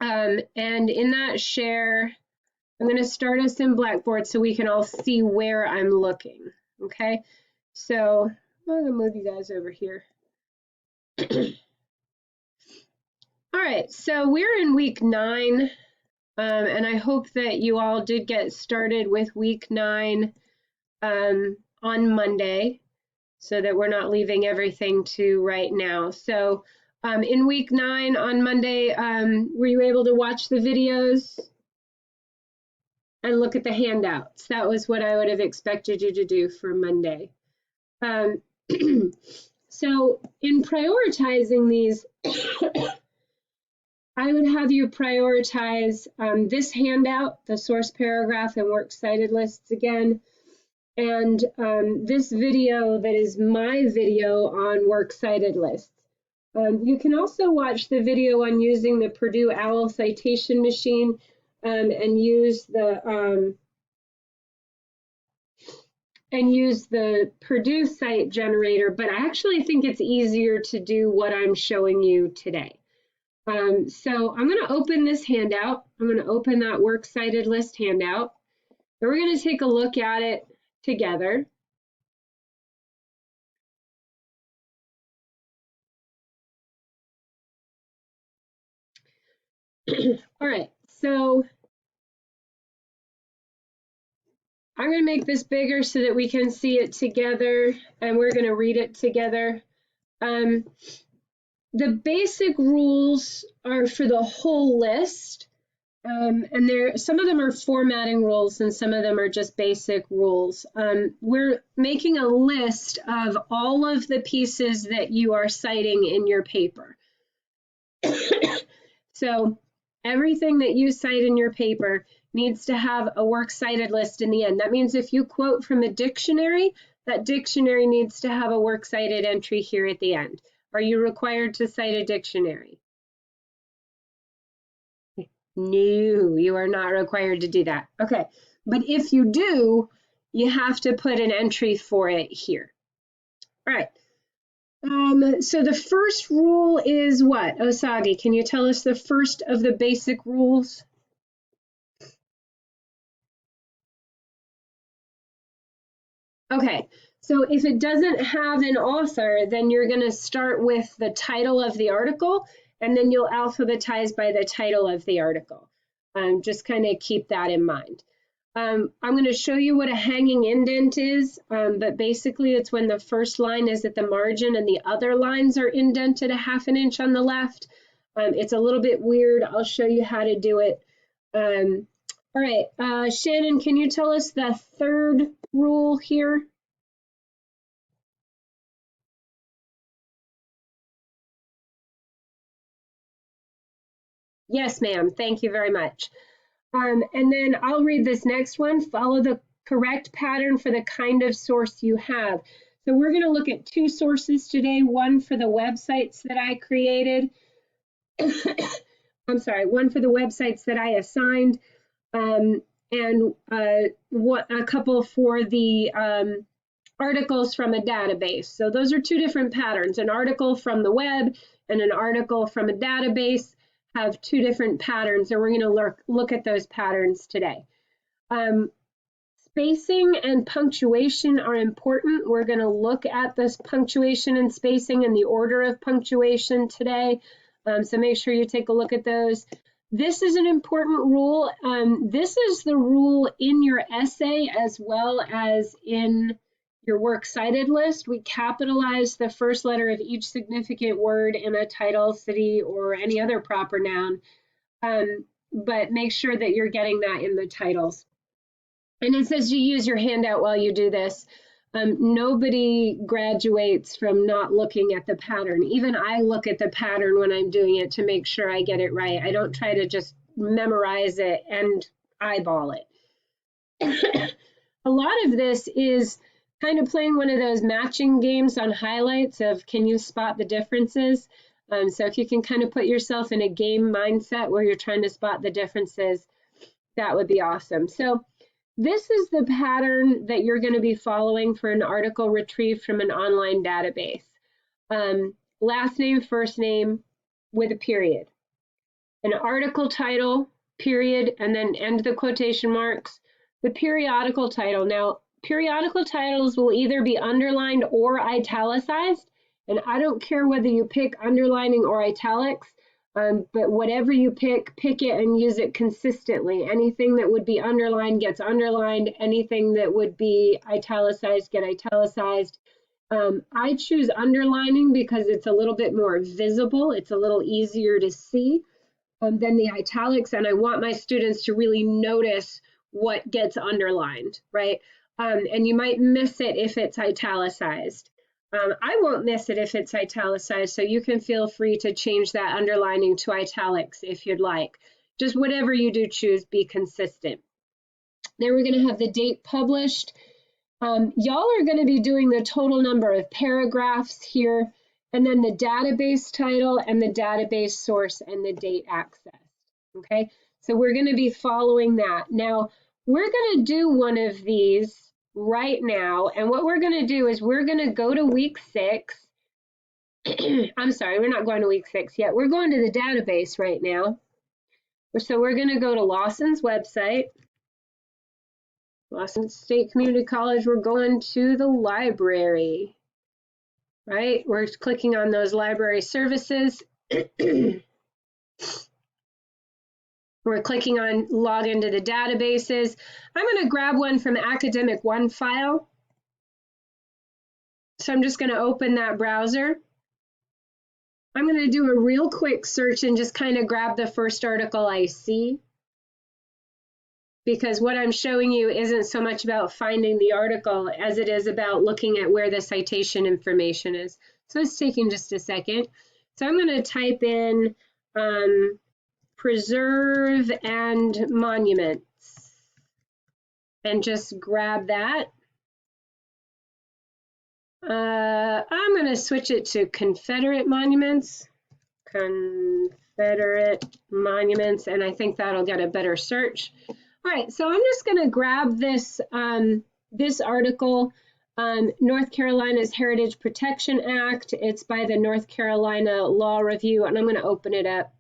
And in that share, I'm going to start us in Blackboard so we can all see where I'm looking. Okay, so I'm going to move you guys over here. All right, so we're in week 9, and I hope that you all did get started with week 9 on Monday, so that we're not leaving everything to right now. So in week 9 on Monday, were you able to watch the videos and look at the handouts? That was what I would have expected you to do for Monday. So in prioritizing these, I would have you prioritize this handout, the source paragraph and works cited lists again, and this video that is my video on works cited lists. You can also watch the video on using the Purdue OWL citation machine and use the Purdue site generator, but I actually think it's easier to do what I'm showing you today. So I'm going to open this handout. I'm going to open that works cited list handout. And we're going to take a look at it together. All right, so I'm going to make this bigger so that we can see it together, and we're going to read it together. The basic rules are for the whole list. And some of them are formatting rules and some of them are just basic rules. We're making a list of all of the pieces that you are citing in your paper. So everything that you cite in your paper needs to have a works cited list in the end. That means if you quote from a dictionary, that dictionary needs to have a works cited entry here at the end. Are you required to cite a dictionary? No, you are not required to do that. Okay, but if you do, you have to put an entry for it here. All right. So the first rule is what? Osagi, can you tell us the first of the basic rules? Okay, so if it doesn't have an author, then you're going to start with the title of the article, and then you'll alphabetize by the title of the article. Just kind of keep that in mind. I'm going to show you what a hanging indent is, but basically it's when the first line is at the margin and the other lines are indented 1/2 inch on the left. It's a little bit weird. I'll show you how to do it. All right, Shannon, can you tell us the third rule here? Yes, ma'am. Thank you very much. And then I'll read this next one. Follow the correct pattern for the kind of source you have. So we're going to look at 2 sources today, one for the websites that I created. I'm sorry, one for the websites that I assigned, and a couple for the articles from a database. So those are 2 different patterns. An article from the web and an article from a database have 2 different patterns, and we're going to look at those patterns today. Spacing and punctuation are important. We're going to look at this punctuation and spacing and the order of punctuation today. So make sure you take a look at those. This is an important rule. This is the rule in your essay as well as in your works cited list. We capitalize the first letter of each significant word in a title, city, or any other proper noun, but make sure that you're getting that in the titles. And it says you use your handout while you do this. Nobody graduates from not looking at the pattern. Even I look at the pattern when I'm doing it to make sure I get it right. I don't try to just memorize it and eyeball it. A lot of this is kind of playing one of those matching games on highlights of can you spot the differences? So if you can kind of put yourself in a game mindset where you're trying to spot the differences, that would be awesome. So this is the pattern that you're going to be following for an article retrieved from an online database. Last name, first name with a period. an article title, period, and then end the quotation marks, the periodical title. Now, periodical titles will either be underlined or italicized, and I don't care whether you pick underlining or italics, but whatever you pick it and use it consistently. Anything that would be underlined gets underlined. Anything that would be italicized get italicized. I choose underlining because it's a little bit more visible. It's a little easier to see than the italics, and I want my students to really notice what gets underlined, right? And you might miss it if it's italicized. I won't miss it if it's italicized, so you can feel free to change that underlining to italics if you'd like. Just whatever you do choose, be consistent. Then we're going to have the date published. Y'all are going to be doing the total number of paragraphs here, and then the database title and the database source and the date accessed. Okay, so we're going to be following that. Now, we're going to do one of these right now, and what we're going to do is we're going to go to week 6. I'm sorry, we're not going to week 6 yet. We're going to the database right now. So we're going to go to Lawson's website. Lawson State Community College, we're going to the library, right? We're clicking on those library services. We're clicking on log into the databases. I'm going to grab one from Academic One file. So I'm just going to open that browser. I'm going to do a real quick search and just kind of grab the first article I see, because what I'm showing you isn't so much about finding the article as it is about looking at where the citation information is. So it's taking just a second. So I'm going to type in preserve and monuments and just grab that. I'm going to switch it to Confederate monuments. Confederate monuments, and I think that'll get a better search. All right, so I'm just going to grab this this article, North Carolina's Heritage Protection Act. It's by the North Carolina Law Review, and I'm going to open it up.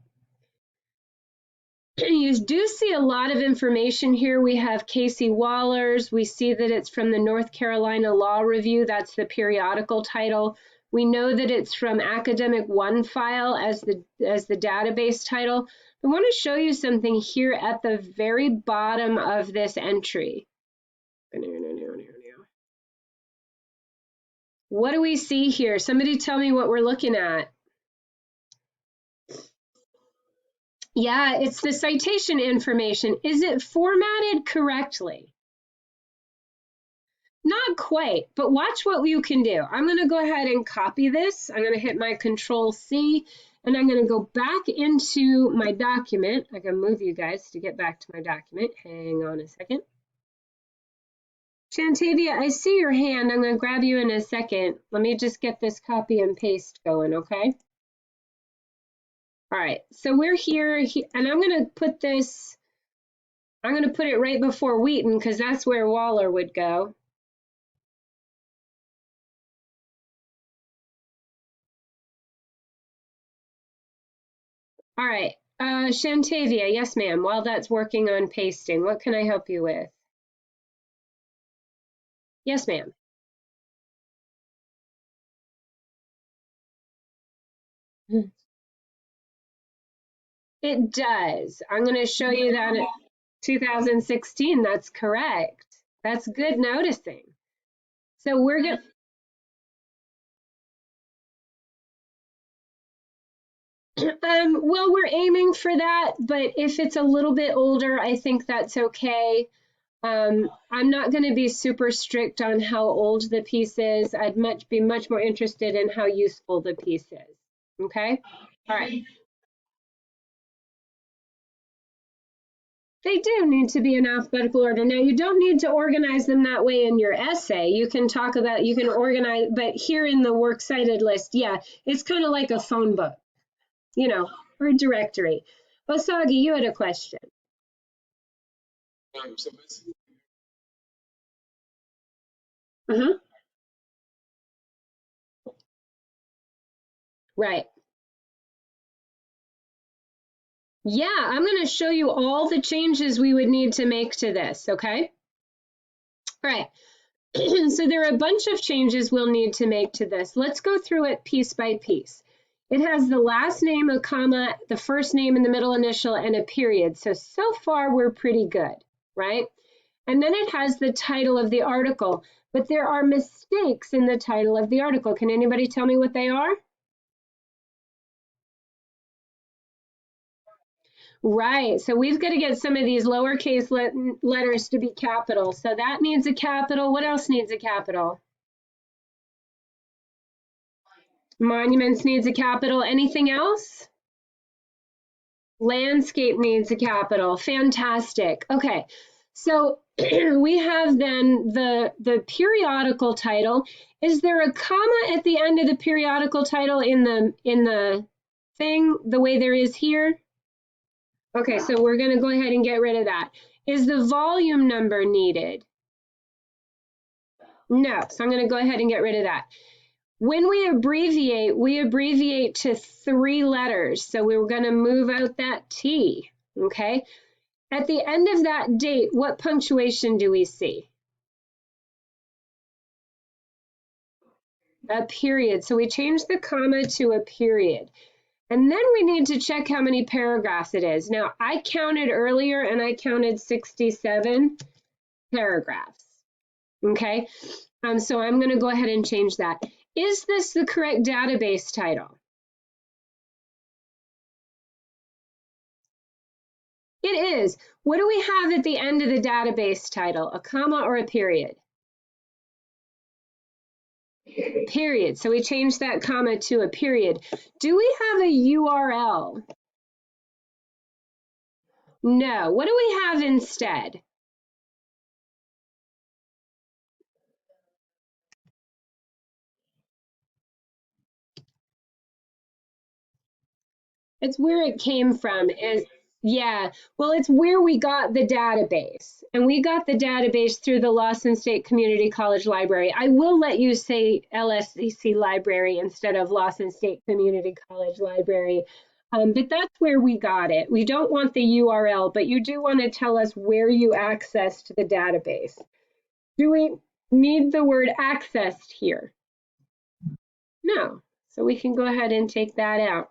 You do see a lot of information here. We have Casey Waller's. We see that it's from the North Carolina Law Review. That's the periodical title. We know that it's from Academic One file as the database title. I want to show you something here at the very bottom of this entry. What do we see here? Somebody tell me what we're looking at. Yeah, it's the citation information. Is it formatted correctly? Not quite, but watch what you can do. I'm going to go ahead and copy this. I'm going to hit my Control-C, and I'm going to go back into my document. I can move you guys to get back to my document. Hang on a second. Shantavia, I see your hand. I'm going to grab you in a second. Let me just get this copy and paste going, okay? All right, so we're here, and I'm going to put this, I'm going to put it right before Wheaton because that's where Waller would go. All right, Shantavia, yes ma'am, while that's working on pasting, what can I help you with? Yes ma'am. It does. I'm going to show you that in 2016, that's correct. That's good noticing. So we're going to, well, we're aiming for that, but if it's a little bit older, I think that's okay. I'm not going to be super strict on how old the piece is. I'd be much more interested in how useful the piece is. Okay? All right. They do need to be in alphabetical order. Now, you don't need to organize them that way in your essay. You can talk about, you can organize, but here in the works cited list, yeah, it's kind of like a phone book, you know, or a directory. Osagi, you had a question. Right. Yeah, I'm going to show you all the changes we would need to make to this, okay? All right. So there are a bunch of changes we'll need to make to this. Let's go through it piece by piece. It has the last name, a comma, the first name and the middle initial, and a period. So far we're pretty good, right? And then it has the title of the article, but there are mistakes in the title of the article. Can anybody tell me what they are? Right, so we've got to get some of these lowercase letters to be capital. So that needs a capital. What else needs a capital? Monuments needs a capital. Anything else? Landscape needs a capital. Fantastic. Okay, so we have then the periodical title. Is there a comma at the end of the periodical title in the thing the way there is here? Okay, so we're going to go ahead and get rid of that. Is the volume number needed? No, so I'm going to go ahead and get rid of that. When we abbreviate to 3 letters. So we're going to move out that T, okay? At the end of that date, what punctuation do we see? A period. So we change the comma to a period. And then we need to check how many paragraphs it is. Now, I counted earlier and I counted 67 paragraphs, okay? So I'm going to go ahead and change that. Is this the correct database title? It is. What do we have at the end of the database title? A comma or a period? Period. So we changed that comma to a period. Do we have a URL? No. What do we have instead? It's where it came from. Yeah, well, it's where we got the database. And we got the database through the Lawson State Community College Library. I will let you say LSCC Library instead of Lawson State Community College Library. But that's where we got it. We don't want the URL, but you do want to tell us where you accessed the database. Do we need the word accessed here? No. So we can go ahead and take that out.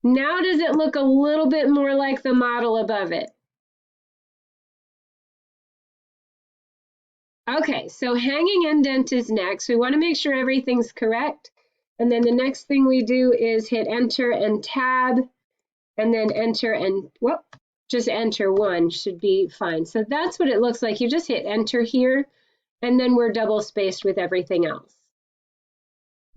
Now does it look a little bit more like the model above it? Okay, so hanging indent is next. We want to make sure everything's correct. And then the next thing we do is hit enter and tab, and then enter and, well, just enter one should be fine. So that's what it looks like. You just hit enter here, and then we're double spaced with everything else.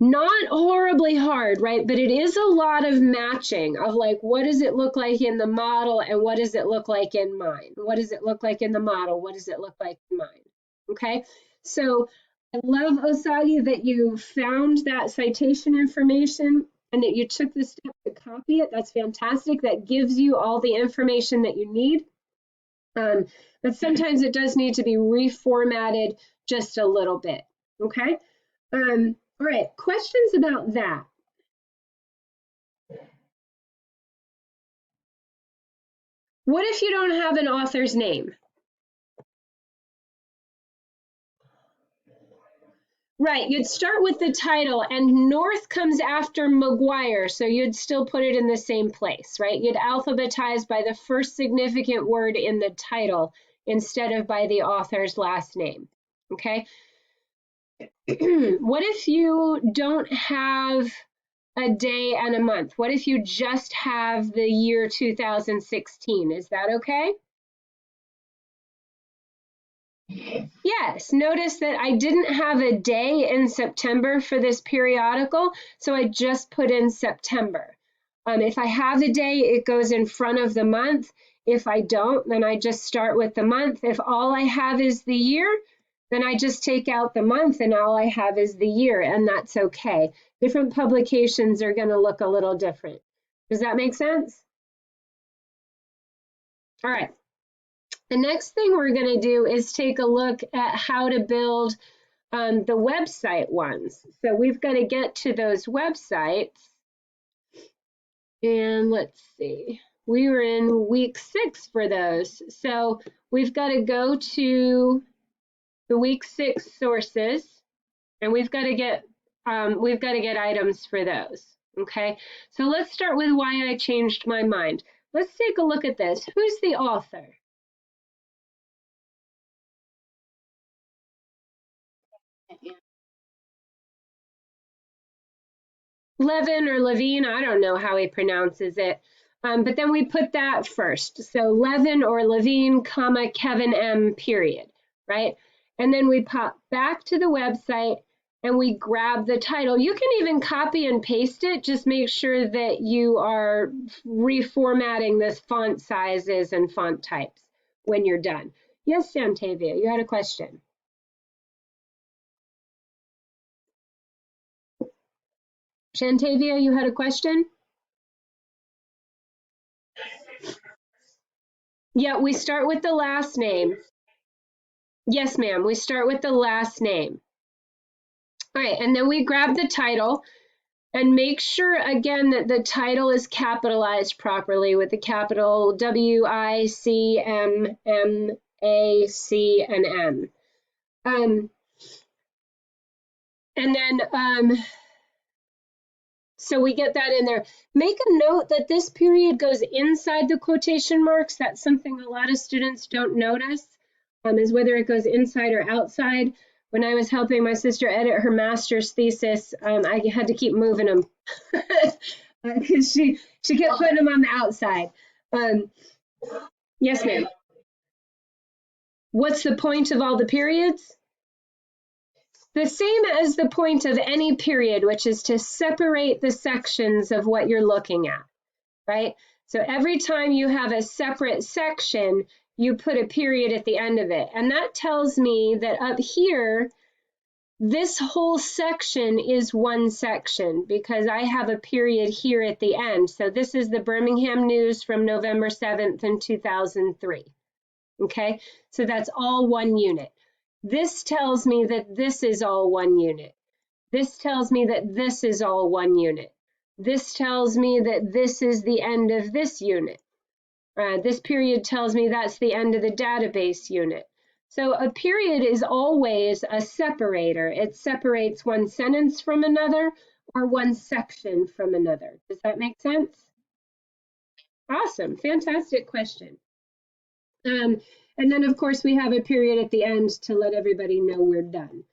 Not horribly hard, right? But it is a lot of matching of like, what does it look like in the model and what does it look like in mine? What does it look like in the model? What does it look like in mine? Okay, so I love, Osagi, that you found that citation information and that you took the step to copy it. That's fantastic. That gives you all the information that you need. But sometimes it does need to be reformatted just a little bit, okay? All right, questions about that? What if you don't have an author's name? Right, you'd start with the title and North comes after McGuire, so you'd still put it in the same place, right? You'd alphabetize by the first significant word in the title instead of by the author's last name, okay? What if you don't have a day and a month? What if you just have the year 2016? Is that okay? Yes, notice that I didn't have a day in September for this periodical, so I just put in September. If I have a day, it goes in front of the month. If I don't, then I just start with the month. If all I have is the year, then I just take out the month and all I have is the year, and that's okay. Different publications are going to look a little different. Does that make sense? All right. The next thing we're going to do is take a look at how to build the website ones. So we've got to get to those websites. And let's see, We were in week 6 for those. So we've got to go to the week 6 sources, and we've got to get items for those. Okay, so let's start with why I changed my mind. Let's take a look at this. Who's the author? Levin or Levine, I don't know how he pronounces it. But then we put that first. So Levin or Levine, comma, Kevin M, period, right? And then we pop back to the website and we grab the title. You can even copy and paste it. Just make sure that you are reformatting this font sizes and font types when you're done. Yes, Santavia, you had a question. Shantavia, you had a question? Yeah, we start with the last name. Yes, ma'am. We start with the last name. All right, and then we grab the title and make sure again that the title is capitalized properly with the capital WICMMAC and M. And then so we get that in there. Make a note that this period goes inside the quotation marks. That's something a lot of students don't notice, is whether it goes inside or outside. When I was helping my sister edit her master's thesis, I had to keep moving them because she kept putting them on the outside. Yes, ma'am. What's the point of all the periods? The same as the point of any period, which is to separate the sections of what you're looking at, right? So every time you have a separate section, you put a period at the end of it. And that tells me that up here, this whole section is one section because I have a period here at the end. So this is the Birmingham News from November 7th in 2003. Okay, so that's all one unit. This tells me that this is all one unit. This tells me that this is all one unit. This tells me that this is the end of this unit. This period tells me that's the end of the database unit. So a period is always a separator. It separates one sentence from another or one section from another. Does that make sense? Awesome, fantastic question. And then, of course, we have a period at the end to let everybody know we're done.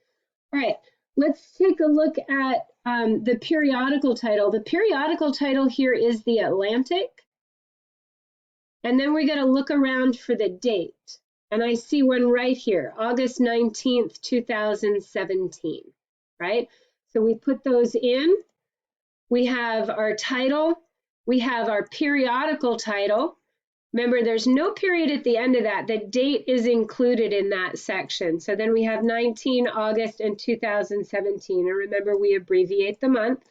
All right, let's take a look at the periodical title. The periodical title here is The Atlantic. And then we got to look around for the date. And I see one right here, August 19th, 2017, right? So we put those in. We have our title. We have our periodical title. Remember, there's no period at the end of that. The date is included in that section. So then we have 19 August and 2017. And remember, we abbreviate the month.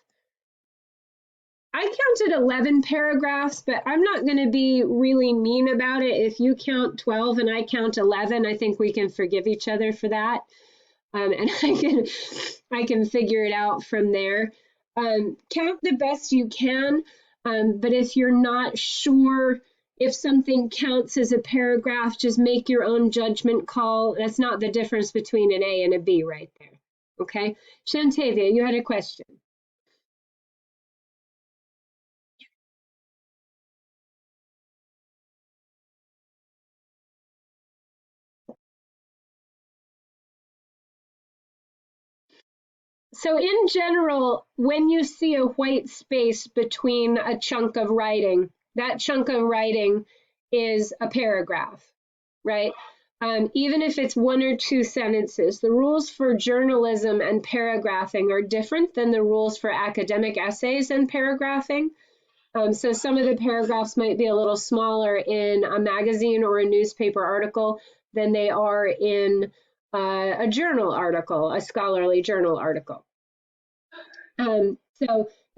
I counted 11 paragraphs, but I'm not going to be really mean about it. If you count 12 and I count 11, I think we can forgive each other for that. And I can figure it out from there. Count the best you can, but if you're not sure if something counts as a paragraph, just make your own judgment call. That's not the difference between an A and a B right there. Okay, Shantavia, you had a question. So in general, when you see a white space between a chunk of writing, that chunk of writing is a paragraph, right? Even if it's one or two sentences, the rules for journalism and paragraphing are different than the rules for academic essays and paragraphing. So some of the paragraphs might be a little smaller in a magazine or a newspaper article than they are in a journal article, a scholarly journal article.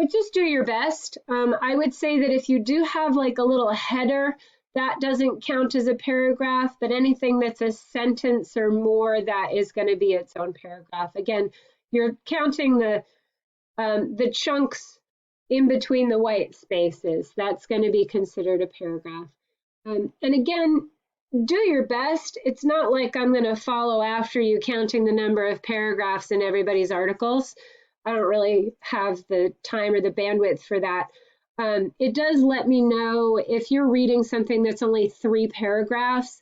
But just do your best. I would say that if you do have like a little header, that doesn't count as a paragraph, but anything that's a sentence or more, that is going to be its own paragraph. Again, you're counting the chunks in between the white spaces. That's going to be considered a paragraph. And again, do your best. It's not like I'm going to follow after you counting the number of paragraphs in everybody's articles. I don't really have the time or the bandwidth for that. It does let me know if you're reading something that's only 3 paragraphs,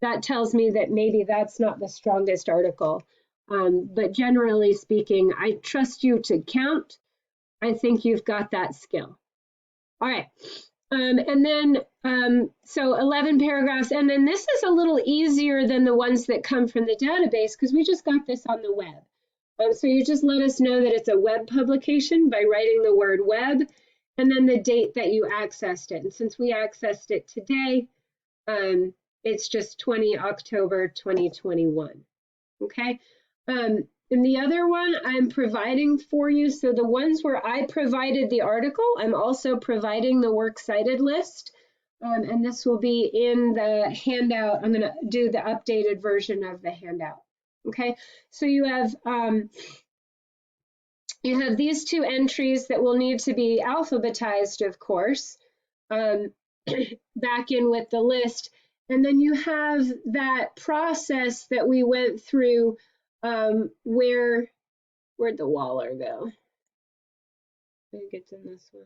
that tells me that maybe that's not the strongest article. But generally speaking, I trust you to count. I think you've got that skill. All right. And then, so 11 paragraphs, and then this is a little easier than the ones that come from the database because we just got this on the web. So you just let us know that it's a web publication by writing the word web and then the date that you accessed it. And since we accessed it today, it's just 20 October 2021. Okay. And the other one I'm providing for you, so the ones where I provided the article, I'm also providing the works cited list. And this will be in the handout. I'm going to do the updated version of the handout. Okay, so you have these 2 entries that will need to be alphabetized, of course, back in with the list. And then you have that process that we went through. Where'd the Waller go? I think it's in this one.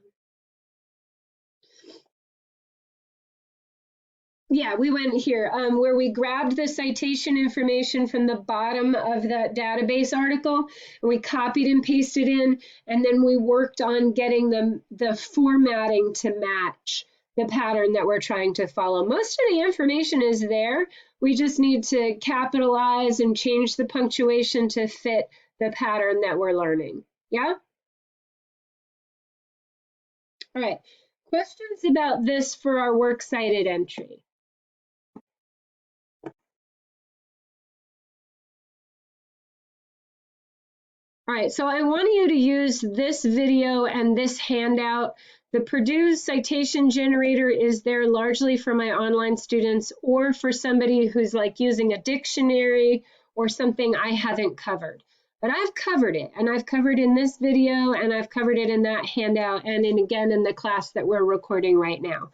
Yeah, we went here where we grabbed the citation information from the bottom of the database article and we copied and pasted in, and then we worked on getting the formatting to match the pattern that we're trying to follow. Most of the information is there. We just need to capitalize and change the punctuation to fit the pattern that we're learning. Yeah? All right. Questions about this for our works cited entry? All right, so I want you to use this video and this handout. The Purdue citation generator is there largely for my online students or for somebody who's like using a dictionary or something I haven't covered. But I've covered it, and I've covered in this video, and I've covered it in that handout, and again in the class that we're recording right now.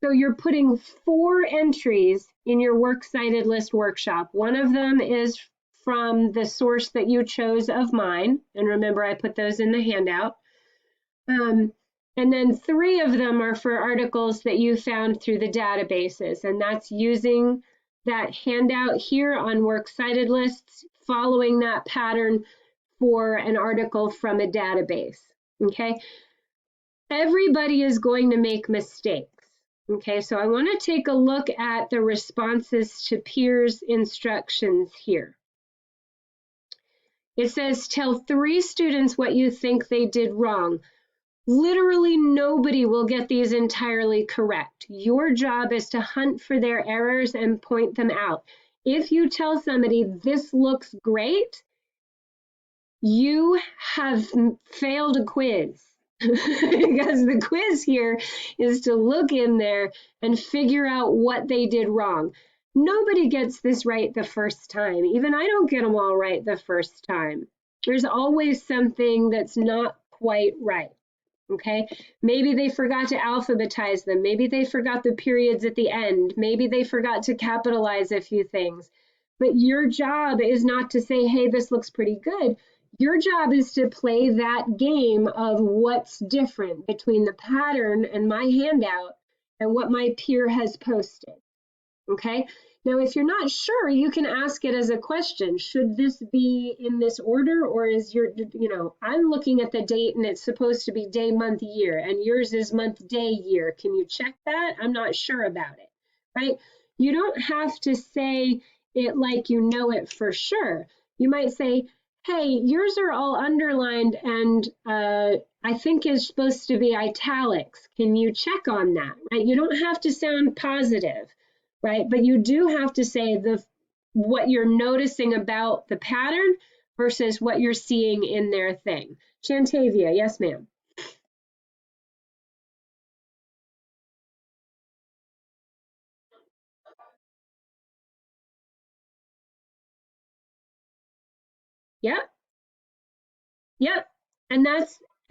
So you're putting 4 entries in your works cited list workshop. One of them is from the source that you chose of mine. And remember, I put those in the handout. And then 3 of them are for articles that you found through the databases. And that's using that handout here on works cited lists, following that pattern for an article from a database. Okay. Everybody is going to make mistakes. Okay, so I want to take a look at the responses to peers' instructions here. It says, tell 3 students what you think they did wrong. Literally nobody will get these entirely correct. Your job is to hunt for their errors and point them out. If you tell somebody this looks great, you have failed a quiz. Because the quiz here is to look in there and figure out what they did wrong. Nobody gets this right the first time. Even I don't get them all right the first time. There's always something that's not quite right. Okay, maybe they forgot to alphabetize them. Maybe they forgot the periods at the end. Maybe they forgot to capitalize a few things. But your job is not to say, hey, this looks pretty good. Your job is to play that game of what's different between the pattern and my handout and what my peer has posted. Okay, now if you're not sure, you can ask it as a question. Should this be in this order, or is I'm looking at the date and it's supposed to be day, month, year, and yours is month, day, year. Can you check that? I'm not sure about it, right? You don't have to say it like you know it for sure. You might say, hey, yours are all underlined and I think is supposed to be italics. Can you check on that, right? You don't have to sound positive, right? But you do have to say what you're noticing about the pattern versus what you're seeing in their thing. Shantavia, yes, ma'am. Yep. Yep. And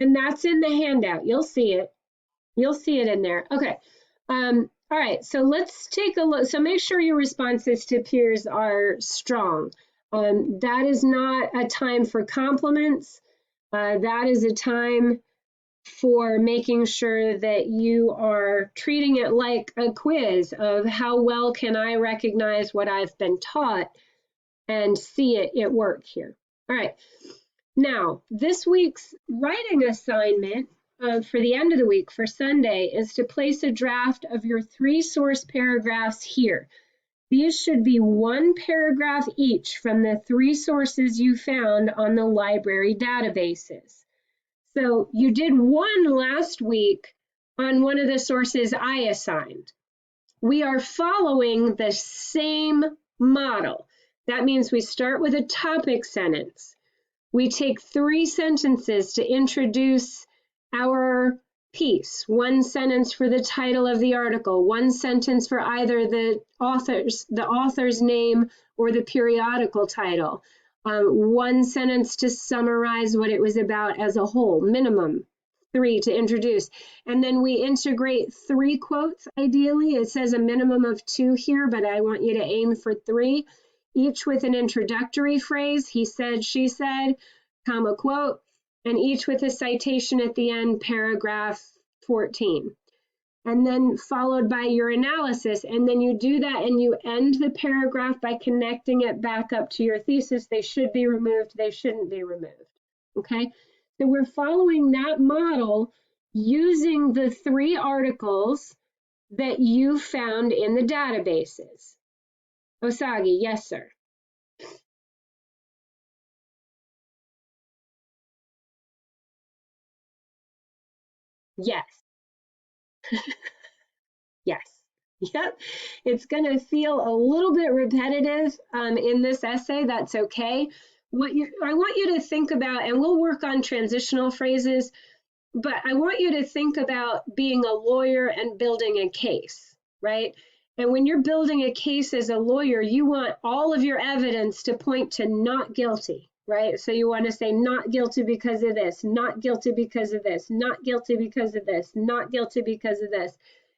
And that's in the handout. You'll see it. You'll see it in there. Okay. All right, so let's take a look. So make sure your responses to peers are strong. That is not a time for compliments. That is a time for making sure that you are treating it like a quiz of how well can I recognize what I've been taught and see it at work here. All right. Now, this week's writing assignment for the end of the week, for Sunday, is to place a draft of your 3 source paragraphs here. These should be 1 paragraph each from the 3 sources you found on the library databases. So you did 1 last week on one of the sources I assigned. We are following the same model. That means we start with a topic sentence. We take 3 sentences to introduce our piece. 1 sentence for the title of the article, 1 sentence for either the author's name or the periodical title, 1 sentence to summarize what it was about as a whole, minimum 3 to introduce. And then we integrate 3 quotes, ideally. It says a minimum of 2 here, but I want you to aim for 3. Each with an introductory phrase, he said, she said, comma, quote, and each with a citation at the end, paragraph 14. And then followed by your analysis. And then you do that and you end the paragraph by connecting it back up to your thesis. They should be removed. They shouldn't be removed. Okay. So we're following that model using the 3 articles that you found in the databases. Osagi, yes, sir. Yes. Yes. Yep. It's going to feel a little bit repetitive in this essay. That's okay. I want you to think about, and we'll work on transitional phrases, but I want you to think about being a lawyer and building a case, right? And when you're building a case as a lawyer, you want all of your evidence to point to not guilty, right? So you want to say not guilty because of this, not guilty because of this, not guilty because of this, not guilty because of this.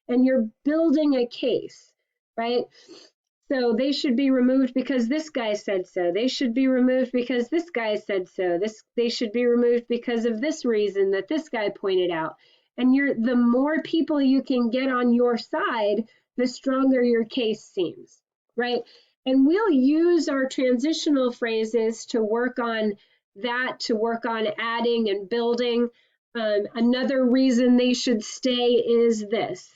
And you're building a case, right? So they should be removed because this guy said so. They should be removed because this guy said so. They should be removed because of this reason that this guy pointed out. And the more people you can get on your side, the stronger your case seems, right? And we'll use our transitional phrases to work on that, to work on adding and building. Another reason they should stay is this,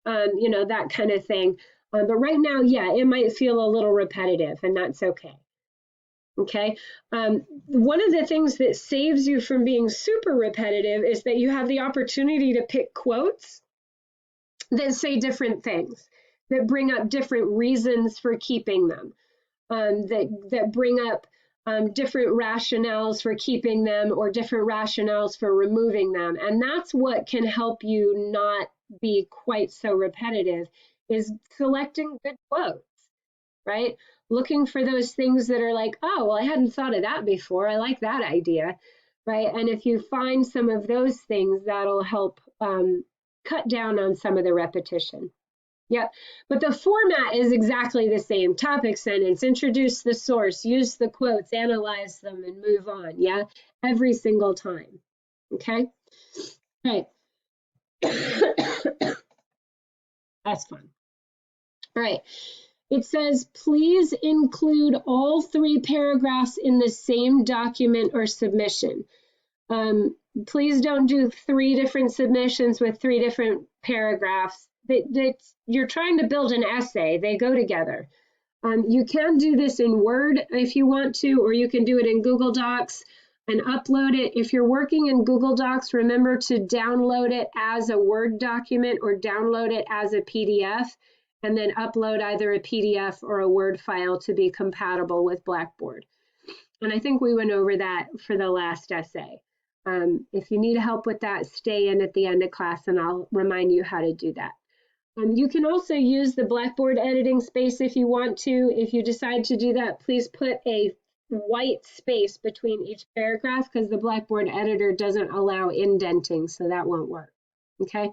that kind of thing. But right now, yeah, it might feel a little repetitive, and that's okay. Okay. One of the things that saves you from being super repetitive is that you have the opportunity to pick quotes that say different things, that bring up different reasons for keeping them, that bring up different rationales for keeping them or different rationales for removing them. And that's what can help you not be quite so repetitive, is selecting good quotes, right? Looking for those things that are like, oh, well, I hadn't thought of that before. I like that idea, right? And if you find some of those things, that'll help cut down on some of the repetition. Yep, but the format is exactly the same. Topic sentence, introduce the source, use the quotes, analyze them, and move on. Yeah, every single time. Okay, all right. That's fun. All right. It says, please include all 3 paragraphs in the same document or submission. Please don't do 3 different submissions with 3 different paragraphs. You're trying to build an essay. They go together. You can do this in Word if you want to, or you can do it in Google Docs and upload it. If you're working in Google Docs, remember to download it as a Word document or download it as a PDF, and then upload either a PDF or a Word file to be compatible with Blackboard. And I think we went over that for the last essay. If you need help with that, stay in at the end of class and I'll remind you how to do that. You can also use the Blackboard editing space if you want to. If you decide to do that, please put a white space between each paragraph because the Blackboard editor doesn't allow indenting, so that won't work. Okay.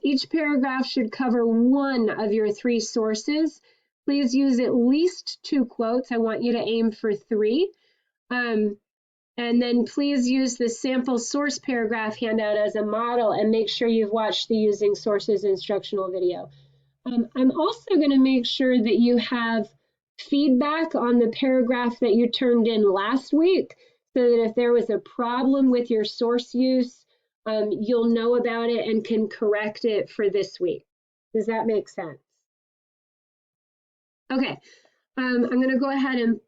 Each paragraph should cover one of your 3 sources. Please use at least 2 quotes. I want you to aim for 3. And then please use the sample source paragraph handout as a model and make sure you've watched the Using Sources instructional video. I'm also going to make sure that you have feedback on the paragraph that you turned in last week so that if there was a problem with your source use, you'll know about it and can correct it for this week. Does that make sense? Okay, I'm going to go ahead and